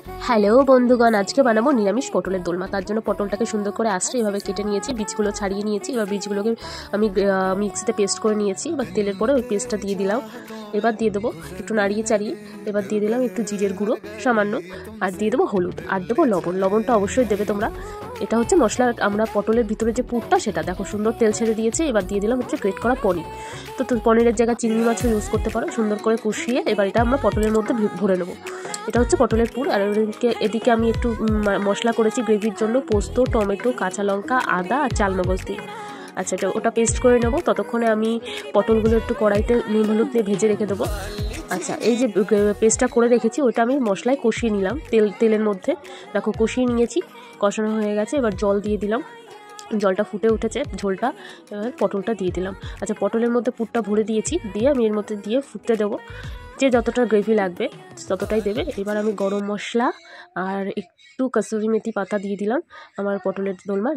Hello বন্ধুগণ, আজকে বানাবো নিরামিষ পটলের দোলমা। তার জন্য পটলটাকে সুন্দর করে আঁচড়ে এভাবে কেটে নিয়েছি, বীজগুলো ছাড়িয়ে নিয়েছি। এবার বীজগুলোকে আমি মিক্সিতে পেস্ট করে নিয়েছি। এবার তেলের পরে ওই পেস্টটা দিয়ে দিলাম। এবার দিয়ে দেবো একটু নাড়িয়ে চাড়িয়ে, এবার দিয়ে দিলাম একটু জিরের গুঁড়ো সামান্য, আর দিয়ে দেবো হলুদ, আর দেবো লবণ। লবণটা অবশ্যই দেবে তোমরা। এটা হচ্ছে মশলা, আমরা পটলের ভিতরে যে পুরটা সেটা দেখো সুন্দর তেল ছেড়ে দিয়েছে। এবার দিয়ে দিলাম হচ্ছে গ্রেট করা পনির। তো পনিরের জায়গায় চিংড়ি মাছও ইউজ করতে পারো। সুন্দর করে কষিয়ে এবার এটা আমরা পটলের মধ্যে ভরে নেবো। এটা হচ্ছে পটলের পুর। আর এদিকে আমি একটু মশলা করেছি গ্রেভির জন্য, পোস্ত, টমেটো, কাঁচা লঙ্কা, আদা আর চাল মগজ দিয়ে। আচ্ছা, ওটা পেস্ট করে নেবো। ততক্ষণে আমি পটলগুলো একটু কড়াইতে নুন হলুদ দিয়ে ভেজে রেখে দেবো। আচ্ছা, এই যে পেস্টটা করে রেখেছি ওটা আমি মশলায় কষিয়ে নিলাম তেলের মধ্যে। দেখো কষিয়ে নিয়েছি, কষানো হয়ে গেছে। এবার জল দিয়ে দিলাম, জলটা ফুটে উঠেছে ঝোলটা। এবার পটলটা দিয়ে দিলাম। আচ্ছা, পটলের মধ্যে পুরটা ভরে দিয়েছি, দিয়ে আমি এর মধ্যে দিয়ে ফুটতে দেবো। যে যতটা গ্রেভি লাগবে ততটাই দেবে। এবার আমি গরম মশলা আর একটু কসুরি মেথি পাতা দিয়ে দিলাম। আমার পটলের দোলমা